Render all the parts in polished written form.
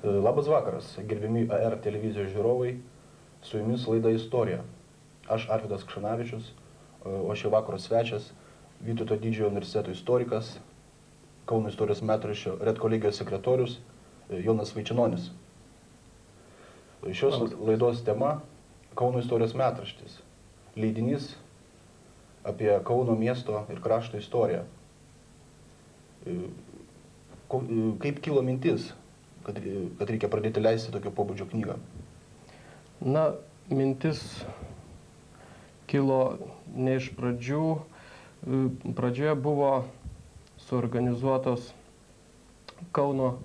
Labas vakaras, gerbiami AR televizijos žiūrovai, su jumis laida Istorija. Aš Arvydas Kšanavičius, o šį vakarą svečias Vytauto didžiojo universiteto istorikas, Kauno istorijos metraščio redkolegijos sekretorius Jonas Vaičenonis. Šios laidos tema Kauno istorijos metraštis, leidinys apie Kauno miesto ir krašto istoriją. Kaip kilo mintis, kad reikia pradėti leisti tokio pobūdžio knygą? Na, mintis kilo ne iš pradžių. Pradžioje buvo suorganizuotos Kauno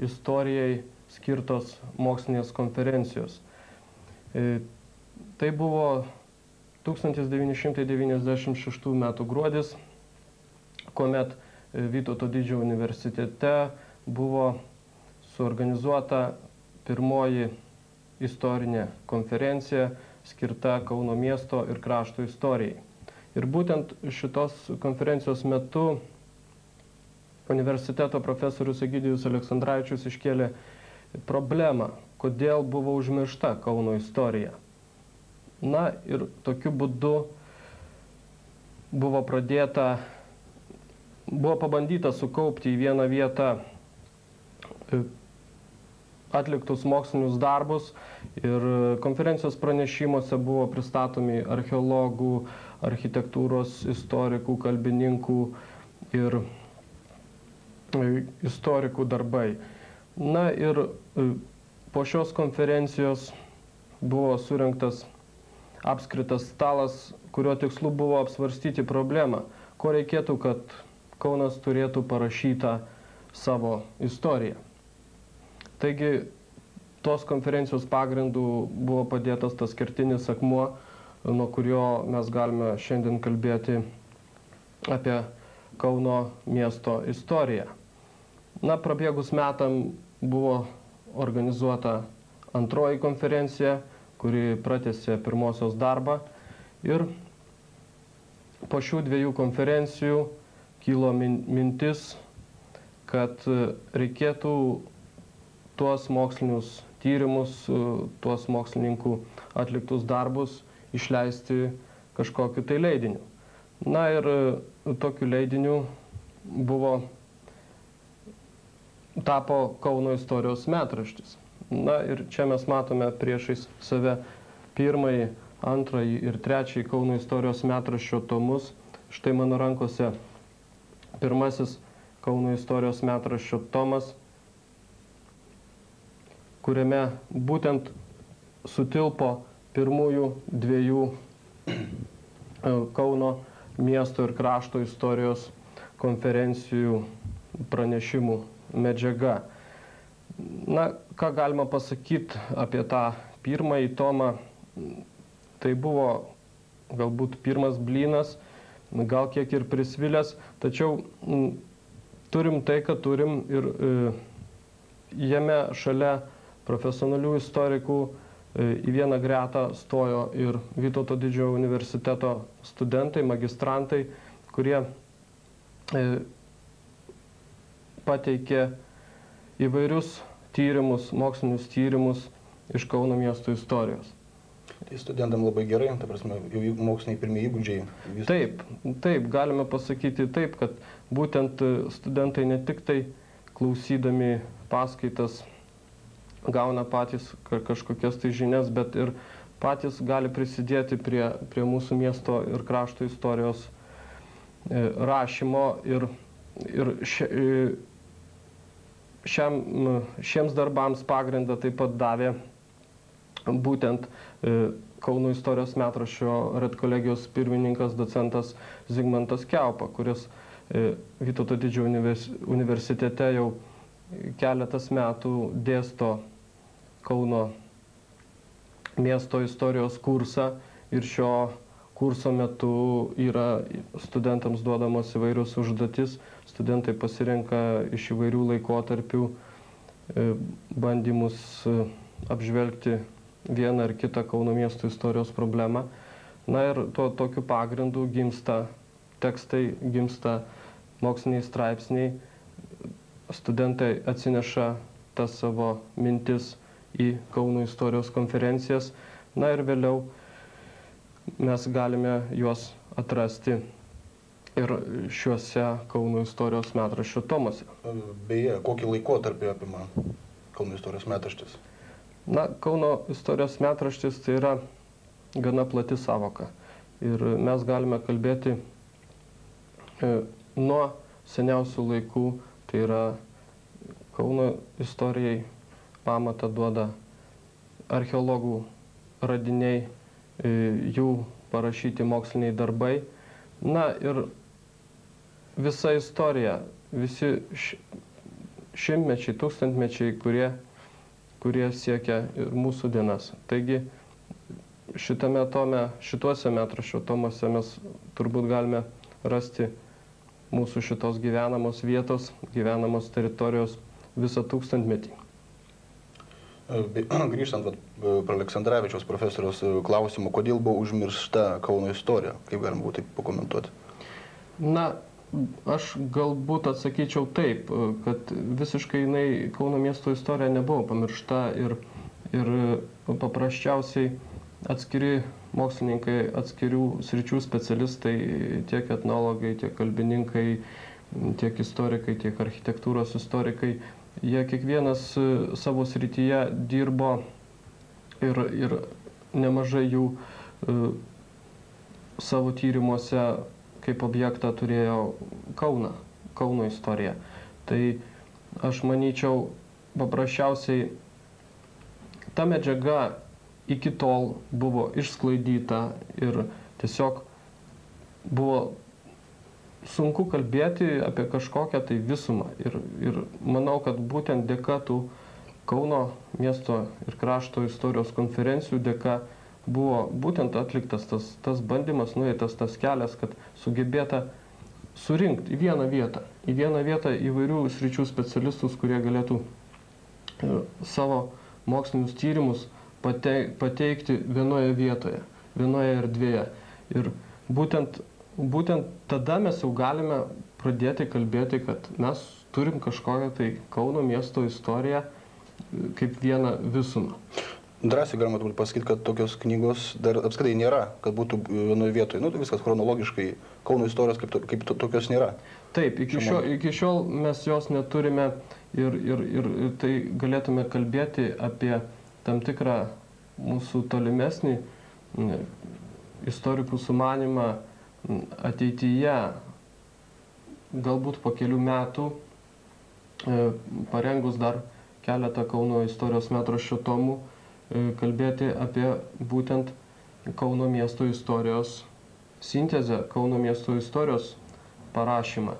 istorijai skirtos mokslinės konferencijos. Tai buvo 1996 m. gruodis, kuomet Vytauto didžiojo universitete buvo suorganizuota pirmoji istorinė konferencija skirta Kauno miesto ir krašto istorijai. Ir būtent šitos konferencijos metu universiteto profesorius Egidijus Aleksandravičius iškėlė problemą, kodėl buvo užmiršta Kauno istorija. Na ir tokiu būdu buvo pabandyta sukaupti į vieną vietą atliktus mokslinius darbus ir konferencijos pranešimuose buvo pristatomi archeologų, architektūros istorikų, kalbininkų ir istorikų darbai. Na ir po šios konferencijos buvo surengtas apskritas stalas, kurio tikslu buvo apsvarstyti problemą, ko reikėtų, kad Kaunas turėtų parašytą savo istoriją. Taigi, tos konferencijos pagrindų buvo padėtas tas kertinis akmuo, nuo kurio mes galime šiandien kalbėti apie Kauno miesto istoriją. Na, prabėgus metam buvo organizuota antroji konferencija, kuri pratęsė pirmosios darbą. Ir po šių dviejų konferencijų kilo mintis, kad reikėtų tuos mokslinius tyrimus, tuos mokslininkų atliktus darbus išleisti kažkokiu tai leidiniu. Na ir tokiu leidiniu tapo Kauno istorijos metraštis. Na ir čia mes matome priešais save pirmąjį, antrąjį ir trečiąjį Kauno istorijos metraščio tomus. Štai mano rankose pirmasis Kauno istorijos metraščio tomas, kuriame būtent sutilpo pirmųjų dviejų Kauno miesto ir krašto istorijos konferencijų pranešimų medžiaga. Na, ką galima pasakyti apie tą pirmąjį tomą? Tai buvo galbūt pirmas blynas, gal kiek ir prisvilęs, tačiau turim tai, ką turim, ir jame šalia profesionalių istorikų į vieną gretą stojo ir Vytauto didžiojo universiteto studentai, magistrantai, kurie pateikė įvairius tyrimus, mokslinius tyrimus iš Kauno miesto istorijos. Tai studentam labai gerai, ta prasme, jau moksliniai pirmieji įgūdžiai. Taip, galime pasakyti taip, kad būtent studentai ne tik tai klausydami paskaitas gauna patys kažkokias tai žinias, bet ir patys gali prisidėti prie mūsų miesto ir krašto istorijos rašymo. Ir šiems darbams pagrindą taip pat davė būtent Kauno istorijos metraščio redkolegijos pirmininkas docentas Zigmantas Kiaupa, kuris Vytauto didžiojo universitete jau keletas metų dėsto Kauno miesto istorijos kursą ir šio kurso metu yra studentams duodamos įvairios užduotis. Studentai pasirenka iš įvairių laikotarpių bandymus apžvelgti vieną ar kitą Kauno miesto istorijos problemą. Na ir tokiu pagrindu gimsta tekstai, gimsta moksliniai straipsniai, studentai atsineša tas savo mintis į Kauno istorijos konferencijas. Na ir vėliau mes galime juos atrasti ir šiuose Kauno istorijos metraščių tomuose. Beje, kokį laikotarpį apima Kauno istorijos metraštis? Na, Kauno istorijos metraštis tai yra gana plati savoka. Ir mes galime kalbėti nuo seniausių laikų, tai yra Kauno istorijai pamatą duoda archeologų radiniai, jų parašyti moksliniai darbai. Na ir visa istorija, visi šimtmečiai, tūkstantmečiai, kurie siekia ir mūsų dienas. Taigi šituose metraščio tomuose mes turbūt galime rasti mūsų šitos gyvenamos vietos, gyvenamos teritorijos visą tūkstantmetį. Grįžtant prie Aleksandravičiaus profesoriaus klausimų, kodėl buvo užmiršta Kauno istorija, kaip galima būtų taip pakomentuoti? Na, aš galbūt atsakyčiau taip, kad visiškai Kauno miesto istorija nebuvo pamiršta ir paprasčiausiai atskiri mokslininkai, atskirių sričių specialistai, tiek etnologai, tiek kalbininkai, tiek istorikai, tiek architektūros istorikai, jie kiekvienas savo srityje dirbo ir nemažai jų savo tyrimuose kaip objektą turėjo Kauno istoriją. Tai aš manyčiau, paprasčiausiai ta medžiaga iki tol buvo išsklaidyta ir tiesiog buvo sunku kalbėti apie kažkokią tai visumą. Ir manau, kad būtent dėka tų Kauno miesto ir krašto istorijos konferencijų dėka buvo būtent atliktas tas bandymas, nueitas tas kelias, kad sugebėta surinkti į vieną vietą įvairių sričių specialistus, kurie galėtų savo mokslinius tyrimus pateikti vienoje vietoje, vienoje erdvėje. Ir būtent tada mes jau galime pradėti kalbėti, kad mes turim kažkokią tai Kauno miesto istoriją kaip vieną visumą. Drąsiai galima pasakyti, kad tokios knygos dar apskritai nėra, kad būtų vienoje vietoje. Nu, tai viskas chronologiškai, Kauno istorijos kaip tokios nėra. Taip, iki šiol mes jos neturime ir tai galėtume kalbėti apie tam tikrą mūsų tolimesnį istorikų sumanimą ateityje, galbūt po kelių metų, parengus dar keletą Kauno istorijos metraščio tomų, kalbėti apie būtent Kauno miesto istorijos sintezę, Kauno miesto istorijos parašymą.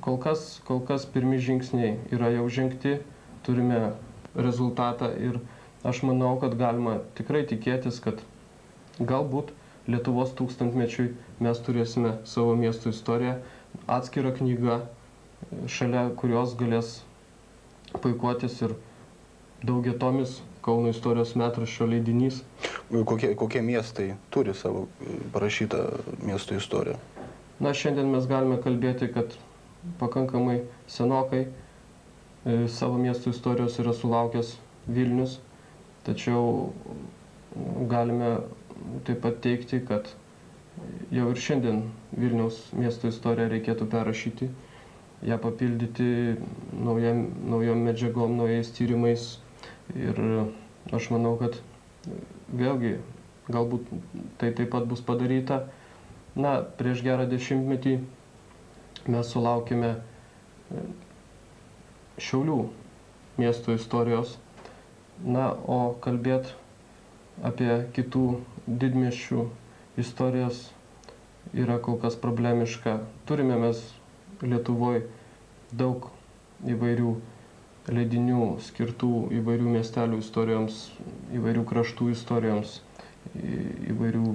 Kol kas pirmi žingsniai yra jau žengti, turime rezultatą ir aš manau, kad galima tikrai tikėtis, kad galbūt Lietuvos tūkstantmečiui mes turėsime savo miesto istoriją, atskirą knygą, šalia kurios galės puikuotis ir daugiatomis Kauno istorijos metraščio leidinys. Kokie miestai turi savo parašytą miesto istoriją? Na, šiandien mes galime kalbėti, kad pakankamai senokai savo miesto istorijos yra sulaukęs Vilnius, tačiau galime taip pat teigti, kad jau ir šiandien Vilniaus miesto istoriją reikėtų perrašyti, ją papildyti naujom medžiagom, naujais tyrimais. Ir aš manau, kad vėlgi galbūt tai taip pat bus padaryta. Na, prieš gerą dešimtmetį mes sulaukėme Šiaulių miesto istorijos. Na, o kalbėti apie kitų didmiesčių istorijas yra kol kas problemiška. Turime mes Lietuvoje daug įvairių leidinių skirtų įvairių miestelių istorijoms, įvairių kraštų istorijoms, įvairių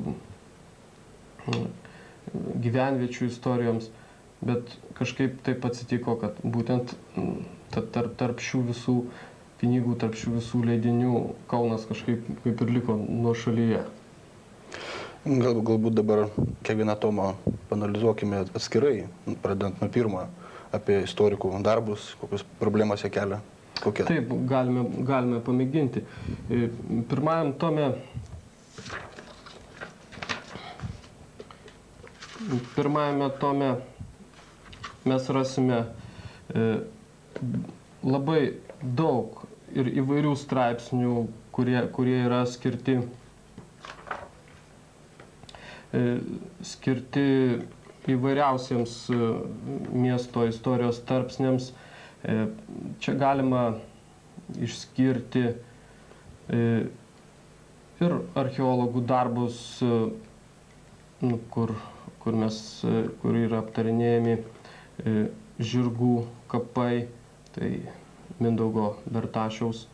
gyvenviečių istorijoms, bet kažkaip taip atsitiko, kad būtent tarp šių visų knygų, tarp šių visų leidinių Kaunas kažkaip kaip ir liko nuošalyje. Galbūt dabar kiekvieną tomą panalizuokime atskirai, pradedant nuo pirmo, apie istorikų darbus, kokius problemas jie kelia. Kokia? Taip, galime pamėginti. Pirmajame tome mes rasime labai daug ir įvairių straipsnių, kurie yra skirti įvairiausiems miesto istorijos tarpsniams. Čia galima išskirti ir archeologų darbus, kur yra aptarinėjami žirgų kapai, tai Mindaugo Bertašiaus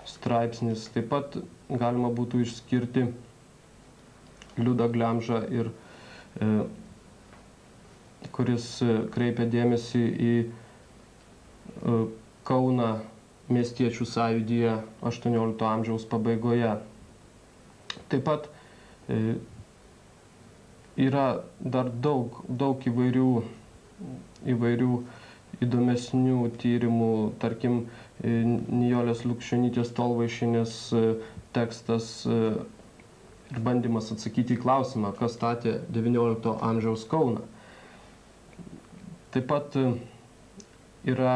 straipsnis. Taip pat galima būtų išskirti Liudą Glemžą, kuris kreipia dėmesį į Kauną miestiečių sąjūdyje 18 amžiaus pabaigoje. Taip pat yra dar daug įvairių įdomesnių tyrimų, tarkim, Nijolės Lukšionytės Tolvaišienės tekstas ir bandymas atsakyti į klausimą, kas statė XIX amžiaus Kauną. Taip pat yra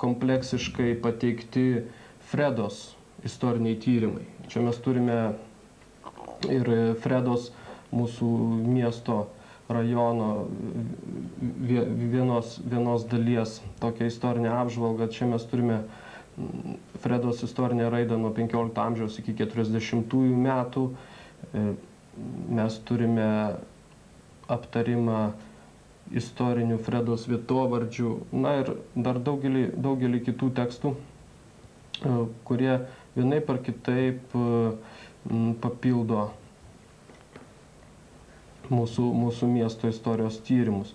kompleksiškai pateikti Fredos istoriniai tyrimai. Čia mes turime ir Fredos mūsų miesto rajono vienos dalies tokią istorinę apžvalgą. Čia mes turime Fredos istorinę raidą nuo 15 amžiaus iki 40-ųjų metų. Mes turime aptarimą istorinių Fredos vietovardžių, na ir dar daugelį kitų tekstų, kurie vienaip ar kitaip papildo mūsų miesto istorijos tyrimus.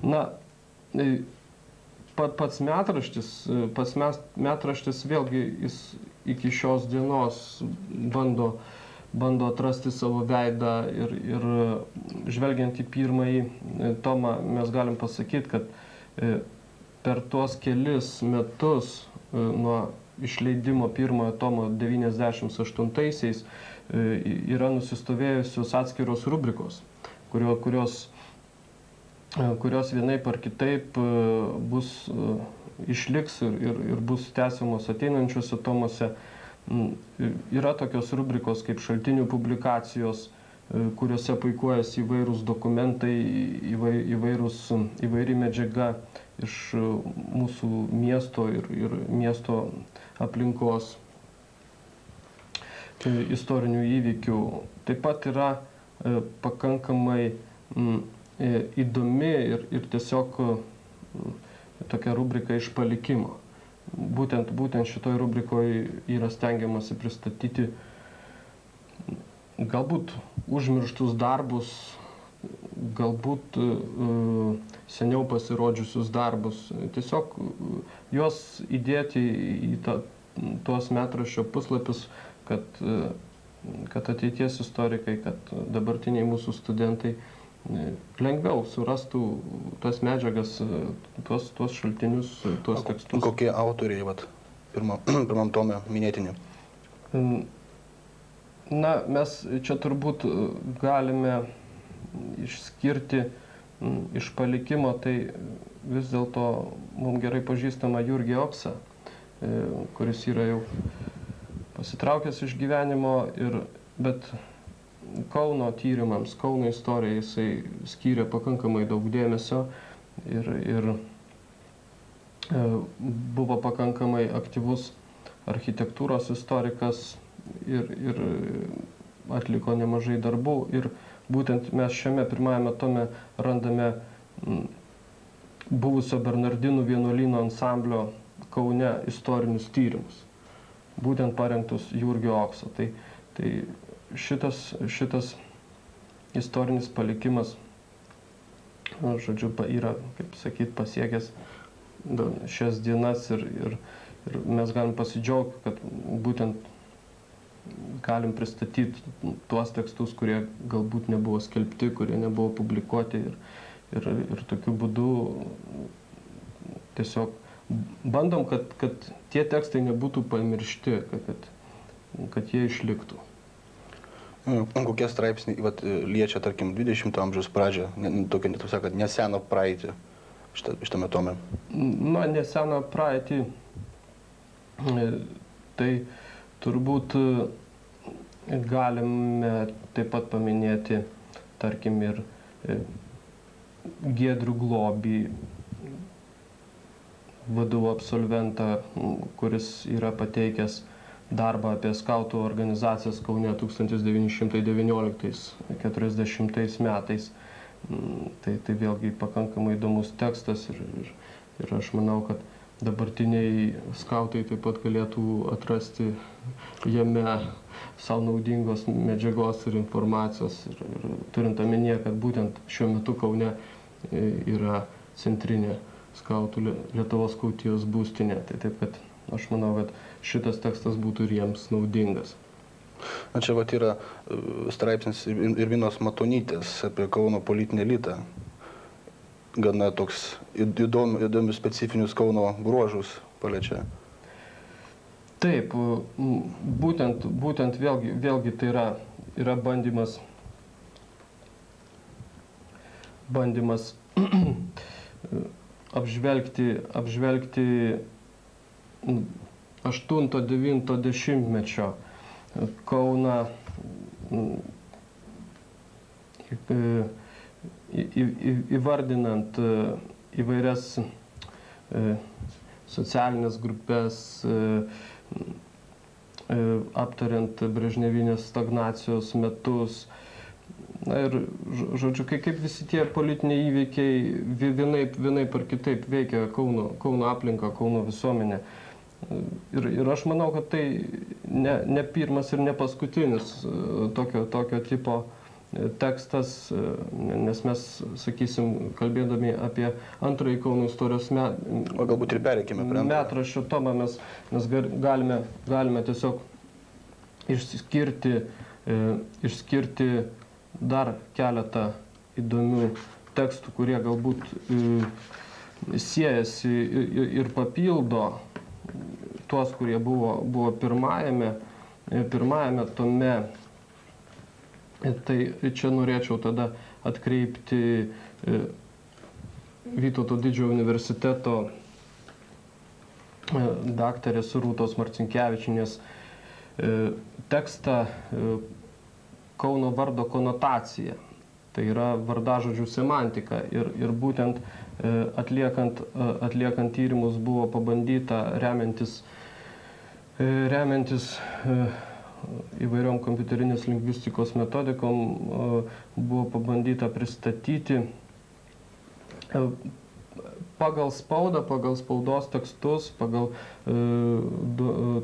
Na, pats metraštis vėlgi jis iki šios dienos bando atrasti savo veidą ir žvelgiant į pirmąjį tomą mes galim pasakyti, kad per tuos kelis metus nuo išleidimo pirmojo tomo 98-aisiais yra nusistovėjusios atskiros rubrikos, kurios vienaip ar kitaip išliks ir bus tęsiamos ateinančiuose tomuose. Yra tokios rubrikos kaip šaltinių publikacijos, kuriuose puikuojasi įvairūs dokumentai, įvairi medžiaga iš mūsų miesto ir miesto aplinkos istorinių įvykių. Taip pat yra pakankamai įdomi ir tiesiog tokia rubrika iš palikimo. Būtent šitoj rubrikoje yra stengiamasi pristatyti galbūt užmirštus darbus, galbūt seniau pasirodžiusius darbus. Tiesiog juos įdėti į tuos metraščio puslapius, kad ateities istorikai, kad dabartiniai mūsų studentai lengviau surastų tas medžiagas, tuos šaltinius, tuos tekstus. Kokie autoriai pirmam tome minėtini? Na, mes čia turbūt galime išskirti iš palikimo, tai vis dėlto mums gerai pažįstama Jurgį Opsą, kuris yra jau pasitraukęs iš gyvenimo, bet Kauno tyrimams, Kauno istorijai jisai skyrė pakankamai daug dėmesio ir buvo pakankamai aktyvus architektūros istorikas ir atliko nemažai darbų. Ir būtent mes šiame pirmajame tome randame buvusio Bernardinų vienuolyno ansamblio Kaune istorinius tyrimus, būtent parengtus Jurgio Opso. Tai šitas istorinis palikimas, žodžiu, yra, kaip sakyt, pasiekęs šias dienas ir mes galim pasidžiaugti, kad būtent galim pristatyti tuos tekstus, kurie galbūt nebuvo skelbti, kurie nebuvo publikuoti ir tokiu būdu tiesiog bandom, kad tie tekstai nebūtų pamiršti, kad jie išliktų. Kokie straipsniai liečia, tarkim, 20 amžiaus pradžią, tokia, taip sakant, neseną praeitį šitame tome? Na, neseną praeitį, tai turbūt galime taip pat paminėti, tarkim, ir Giedrių Globį, VDU absolventą, kuris yra pateikęs darbą apie skautų organizacijas Kaune 1919-40 metais. Tai vėlgi pakankamai įdomus tekstas ir aš manau, kad dabartiniai skautai taip pat galėtų atrasti jame savo naudingos medžiagos ir informacijos. Ir turint omenyje, kad būtent šiuo metu Kaune yra centrinė skautų Lietuvos skautijos būstinė. Tai taip, kad aš manau, kad šitas tekstas būtų ir jiems naudingas. Na, čia yra straipsnis Irminos Matonytės apie Kauno politinį elitą. Gana toks įdomius specifinius Kauno bruožus paliečia. Taip, būtent vėlgi tai yra bandymas apžvelgti 8-9 mečio Kauną, įvardinant įvairias socialinės grupės, aptariant brežnevinės stagnacijos metus. Na ir, žodžiu, kaip visi tie politiniai įvykiai vienaip ar kitaip veikia Kauno aplinką, Kauno visuomenę. Ir aš manau, kad tai ne pirmas ir ne paskutinis tokio tipo tekstas, nes mes, sakysim, kalbėdami apie antrąjį Kauno istorijos galbūt ir pereikime prie metraščio tomą, mes galime tiesiog išskirti dar keletą įdomių tekstų, kurie galbūt siejasi ir papildo tuos, kurie buvo pirmajame tome. Tai čia norėčiau tada atkreipti Vytauto didžiojo universiteto daktarės Rūtos Marcinkevičienės tekstą Kauno vardo konotacija. Tai yra vardažodžių semantika ir būtent atliekant tyrimus buvo pabandyta remiantis įvairiom kompiuterinės lingvistikos metodikom, buvo pabandyta pristatyti pagal spaudą, pagal spaudos tekstus, pagal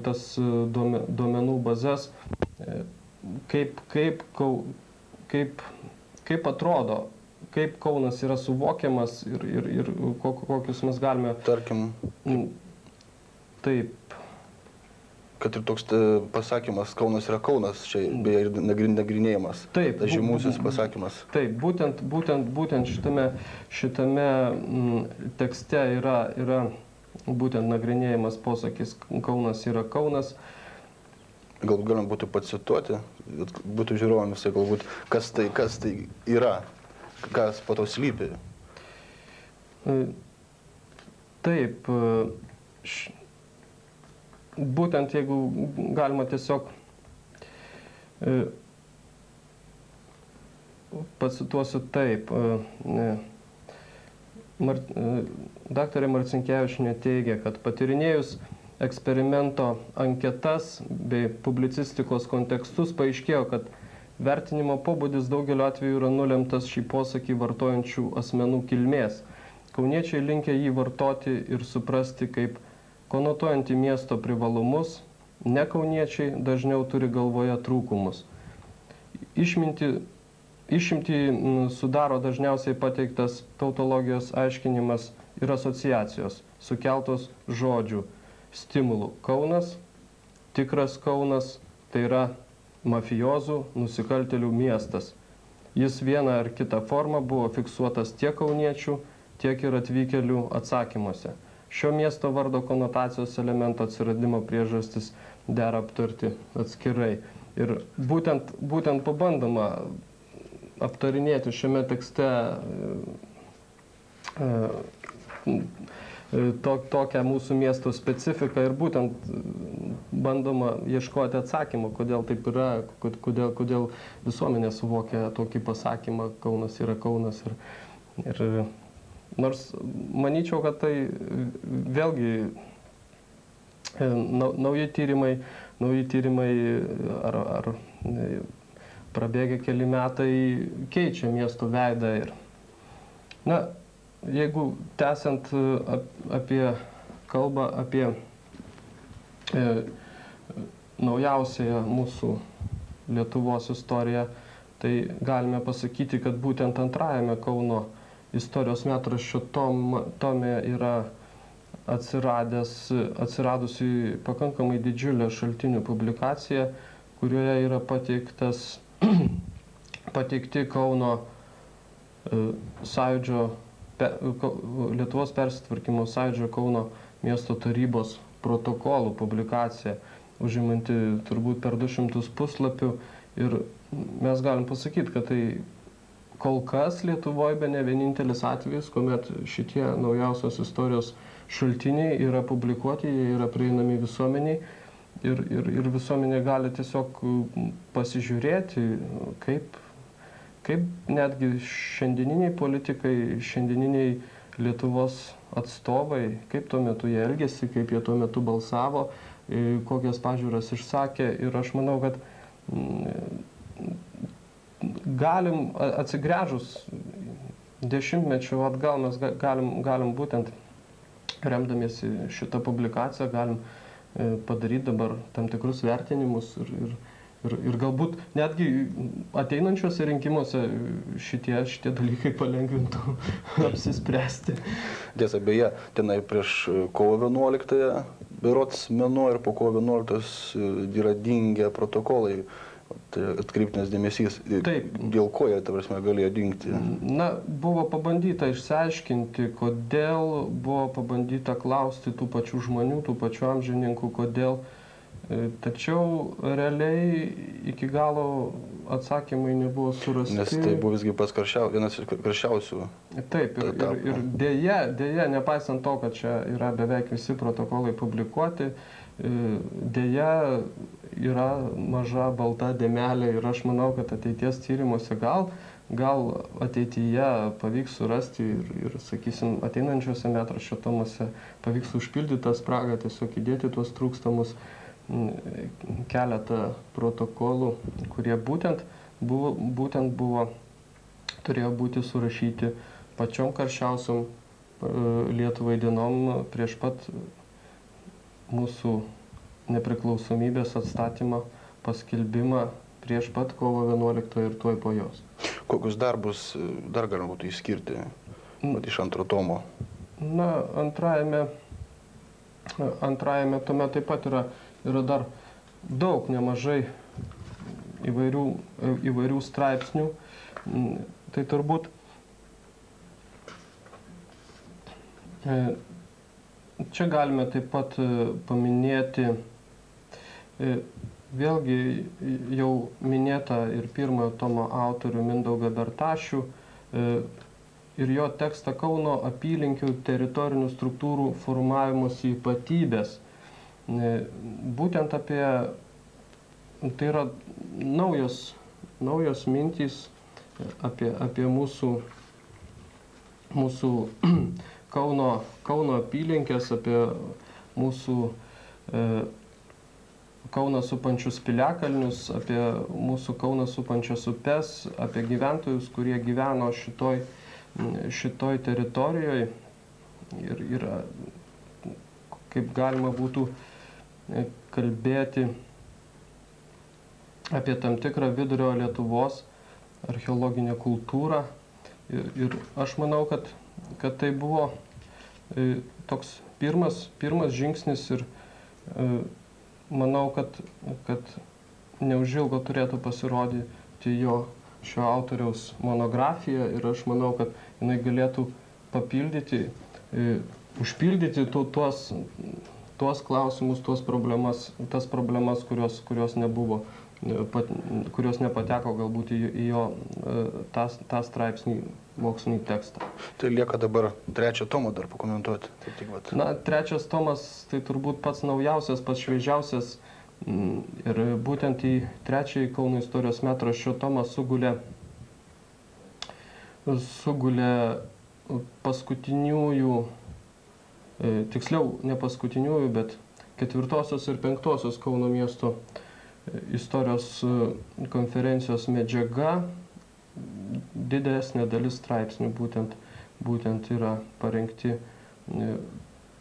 tas duomenų bazes, kaip atrodo, kaip Kaunas yra suvokiamas ir kokius mes galime... Tarkim, taip. Kad ir toks pasakymas Kaunas yra Kaunas, čia beje ir nagrinėjimas. Taip. Tas žymusis pasakymas. Taip, būtent šitame tekste yra būtent nagrinėjimas posakis Kaunas yra Kaunas. Galbūt galima būtų pacituoti, būtų žiūrovams visai galbūt, kas tai yra, kas po to slypi. Taip, būtent jeigu galima tiesiog pacituosiu taip. Daktarė Marcinkevičienė teigia, kad patyrinėjus eksperimento anketas bei publicistikos kontekstus paaiškėjo, kad vertinimo pobūdis daugeliu atveju yra nulemtas šį posakį vartojančių asmenų kilmės. Kauniečiai linkę jį vartoti ir suprasti kaip konotuojantį miesto privalumus, ne kauniečiai dažniau turi galvoje trūkumus. Išimtį sudaro dažniausiai pateiktas tautologijos aiškinimas ir asociacijos, sukeltos žodžių, stimulų. Kaunas, tikras Kaunas, tai yra mafijozų, nusikaltėlių miestas. Jis vieną ar kitą formą buvo fiksuotas tiek kauniečių, tiek ir atvykėlių atsakymuose. šio miesto vardo konotacijos elemento atsiradimo priežastis dera aptarti atskirai. Ir būtent pabandoma aptarinėti šiame tekste tokią mūsų miesto specifiką ir būtent bandoma ieškoti atsakymą, kodėl taip yra, kodėl visuomenė suvokia tokį pasakymą Kaunas yra Kaunas. Ir nors manyčiau, kad tai vėlgi nauji tyrimai ar prabėgę keli metai keičia miesto veidą. Ir, jeigu tęsiant kalbą apie naujausiąją mūsų Lietuvos istoriją, tai galime pasakyti, kad būtent antrajame Kauno istorijos metraščio tome yra atsiradusi pakankamai didžiulė šaltinių publikacija, kurioje yra pateikti Kauno sąjūdžio, Lietuvos persitvarkymo sąjūdžio Kauno miesto tarybos protokolų publikacija, užimanti turbūt per 200 puslapių. Ir mes galim pasakyti, kad tai kol kas Lietuvoje bene vienintelis atvejis, kuomet šitie naujausios istorijos šaltiniai yra publikuoti, jie yra prieinami visuomeniai ir visuomenė gali tiesiog pasižiūrėti, kaip netgi šiandieniniai politikai, šiandieniniai Lietuvos atstovai, kaip tuo metu jie elgėsi, kaip jie tuo metu balsavo, kokias pažiūras išsakė. Ir aš manau, kad galim atsigręžus dešimtmečių atgal, mes galim būtent remdamiesi šitą publikaciją, galim padaryti dabar tam tikrus vertinimus ir galbūt netgi ateinančiuose rinkimuose šitie dalykai palengvintų apsispręsti. Tiesa, beje, tenai prieš kovo 11-ąją berods mėnuo ir po kovo 11-os yra dingę protokolai. Tai atkreiptinas dėmesys, Taip. Dėl ko jie, ta prasme, galėjo dingti? Buvo pabandyta išsiaiškinti, kodėl, buvo pabandyta klausti tų pačių žmonių, tų pačių amžininkų, kodėl. Tačiau realiai iki galo atsakymai nebuvo surasti. Nes tai buvo visgi vienas iš karščiausių. Taip, ir dėja, nepaisant to, kad čia yra beveik visi protokolai publikuoti, dėja yra maža balta dėmelė ir aš manau, kad ateities tyrimuose gal ateityje pavyks surasti ir sakysim, ateinančiuose metraščio tomuose pavyks užpildyti tą spragą, tiesiog įdėti tuos trūkstamus keletą protokolų, kurie būtent turėjo būti surašyti pačiom karščiausiom Lietuvai dienom prieš pat mūsų nepriklausomybės atstatymą, paskelbimą prieš pat kovo 11 ir tuoj po jos. Kokius darbus dar galima būtų išskirti iš antro tomo? Antrajame tome taip pat yra dar daug, nemažai įvairių straipsnių. Tai turbūt čia galime taip pat paminėti vėlgi jau minėtą ir pirmojo tomo autorių Mindaugą Bertašių ir jo tekstą Kauno apylinkių teritorinių struktūrų formavimosi ypatybės. Būtent tai yra naujos mintys apie mūsų Kauno apylinkės, apie mūsų Kauną supančius piliakalnius, apie mūsų Kauną supančias upes, apie gyventojus, kurie gyveno šitoj teritorijoje ir kaip galima būtų kalbėti apie tam tikrą vidurio Lietuvos archeologinę kultūrą. Ir aš manau, kad tai buvo toks pirmas žingsnis ir manau, kad neužilgo turėtų pasirodyti šio autoriaus monografija ir aš manau, kad jinai galėtų papildyti užpildyti tuos klausimus, tas problemas, kurios nebuvo, kurios nepateko galbūt į jo tą straipsnį mokslinį tekstą. Tai lieka dabar trečią tomą dar pakomentuoti. Na, trečias tomas tai turbūt pats naujausias, pats šviežiausias. Ir būtent į trečiąjį Kauno istorijos metraščio tomą sugulė paskutiniųjų, tiksliau ne paskutiniųjų, bet 4. ir 5. Kauno miesto istorijos konferencijos medžiaga. Didesnė dalis straipsnių būtent yra parengti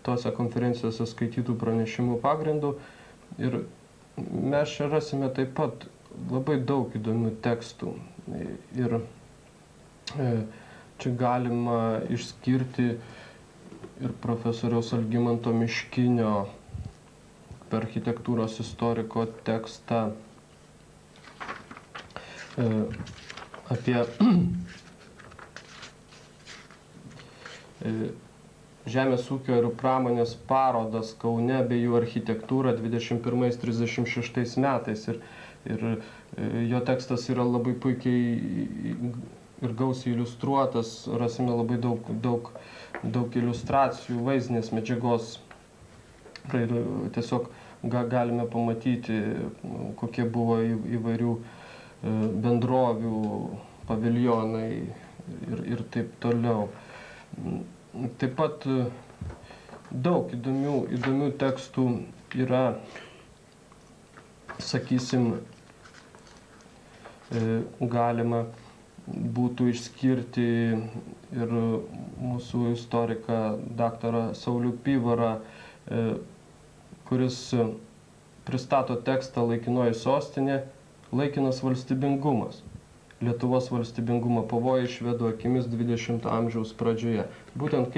tose konferencijose skaitytų pranešimų pagrindų. Ir mes čia rasime taip pat labai daug įdomių tekstų. Ir čia galima išskirti ir profesoriaus Algimanto Miškinio architektūros istoriko tekstą apie žemės ūkio ir pramonės parodas Kaune bei jų architektūrą 21–36 metais. Ir jo tekstas yra labai puikiai ir gausiai iliustruotas, rasime labai daug iliustracijų, vaizdinės medžiagos. Ir tiesiog galime pamatyti, kokie buvo įvairių bendrovių, paviljonai ir taip toliau. Taip pat daug įdomių tekstų yra, sakysim, galima būtų išskirti ir mūsų istoriką daktarą Saulių Pivarą, kuris pristato tekstą Laikinoji sostinė, laikinas valstybingumas. Lietuvos valstybingumo pavojai švedų akimis 20 amžiaus pradžioje. Būtent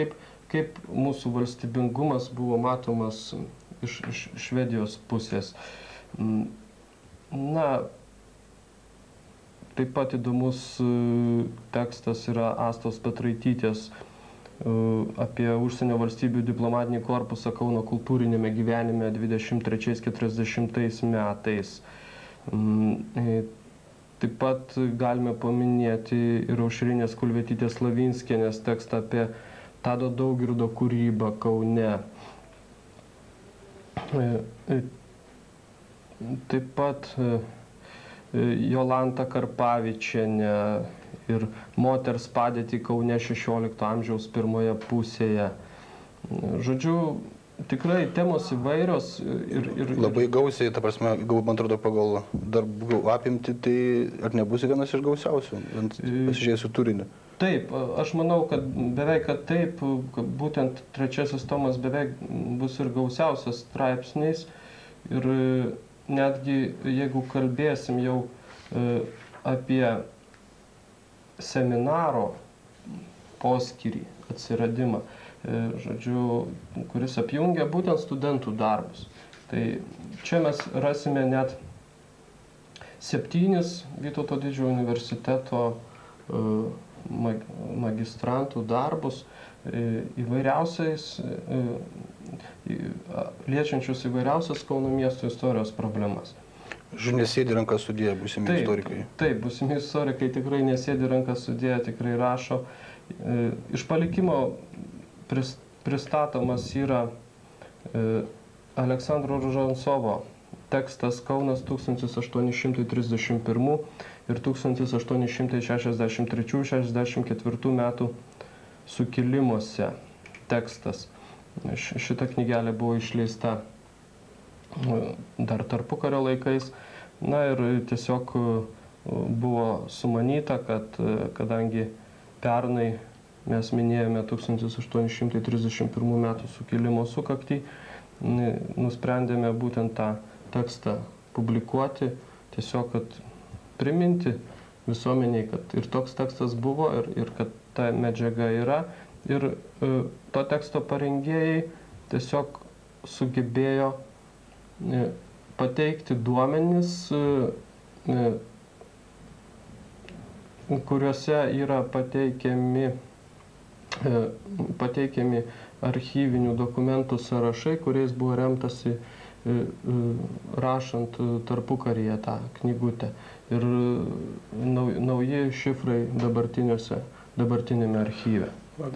kaip mūsų valstybingumas buvo matomas iš Švedijos pusės. Na, taip pat įdomus tekstas yra Astos Petraitytės apie užsienio valstybių diplomatinį korpusą Kauno kultūrinėme gyvenime 23–40 metais. Taip pat galime paminėti ir Aušrinės Kulvietytės Lavinskienės tekstą apie Tado Daugirdo kūrybą Kaune. Taip pat Jolanta Karpavičienė ir moters padėtį Kaune 16 amžiaus pirmoje pusėje. Žodžiu, tikrai temos įvairios ir labai gausiai, ta prasme, man atrodo, pagal darbų apimti, tai ar nebus vienas iš gausiausių, pasižiūrėsiu turinį? Taip, aš manau, kad beveik kad taip, kad būtent trečiasis tomas beveik bus ir gausiausias straipsniais. Ir netgi, jeigu kalbėsim jau apie seminaro poskyrį, atsiradimą, žodžiu, kuris apjungia būtent studentų darbus. Tai čia mes rasime net 7 Vytauto Didžiojo universiteto magistrantų darbus liečiančius įvairiausias Kauno miesto istorijos problemas. Žiūrėjau, nesėdi rankas sudėję būsimi istorikai. Taip, būsimi istorikai tikrai nesėdi rankas sudėję, tikrai rašo. Iš palikimo pristatomas yra Aleksandro Ružancovo tekstas Kaunas 1831 ir 1863–64 metų sukilimuose tekstas. Šita knygelė buvo išleista dar tarpukario laikais. Na ir tiesiog buvo sumanyta, kad kadangi pernai mes minėjome 1831 metų sukilimo sukaktį, nusprendėme būtent tą tekstą publikuoti, tiesiog kad priminti visuomeniai, kad ir toks tekstas buvo ir kad ta medžiaga yra. Ir to teksto parengėjai tiesiog sugebėjo pateikti duomenis, kuriuose yra pateikiami archyvinių dokumentų sąrašai, kuriais buvo remtasi rašant tarpukaryje tą knygutę. Ir nauji šifrai dabartinėme archyve.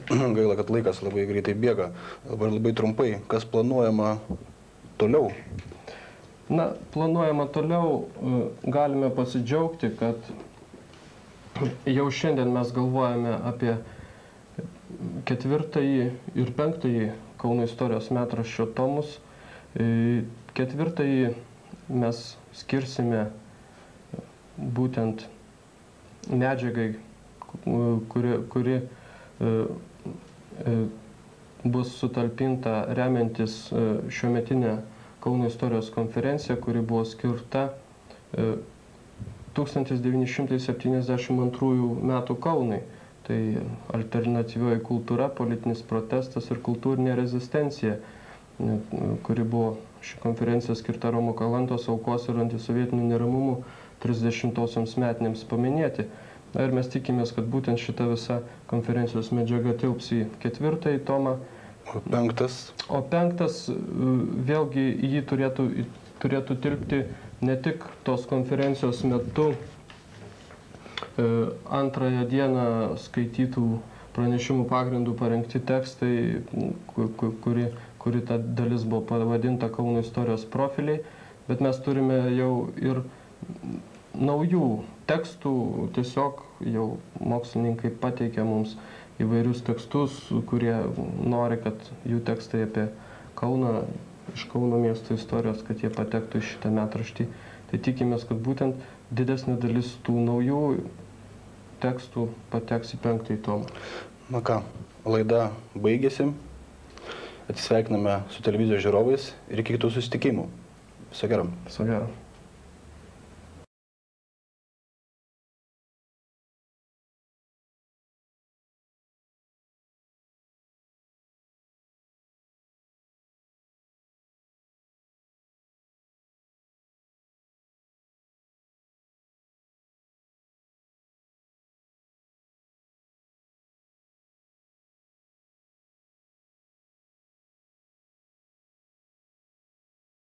Gaila, kad laikas labai greitai bėga. Dabar labai trumpai, kas planuojama toliau? Na, planuojama toliau, galime pasidžiaugti, kad jau šiandien mes galvojame apie 4. ir 5. Kauno istorijos metraščio tomus. 4. mes skirsime būtent medžiagai, kuri bus sutalpinta remiantis šiuometinę Kauno istorijos konferencija, kuri buvo skirta 1972 metų Kaunui. Tai alternatyvioji kultūra, politinis protestas ir kultūrinė rezistencija, kuri buvo ši konferencija skirta Romo Kalantos aukos ir antisovietinių neramumų 30-osiams metinėms paminėti. Na ir mes tikimės, kad būtent šita visa konferencijos medžiaga tilps į 4. tomą. O 5. O 5. vėlgi jį turėtų tilpti ne tik tos konferencijos metu, 2 dieną skaitytų pranešimų pagrindų parengti tekstai, kuri ta dalis buvo pavadinta Kauno istorijos profiliai, bet mes turime jau ir naujų tekstų, tiesiog jau mokslininkai pateikia mums įvairius tekstus, kurie nori, kad jų tekstai apie Kauną, iš Kauno miesto istorijos, kad jie patektų į šitą metraštį. Tai tikimės, kad būtent didesnė dalis tų naujų tekstų pateks į 5. tomą. Na ką, laida baigėsi. Atsisveikiname su televizijos žiūrovais ir iki kitų susitikimų. Viso gero. Viso gero.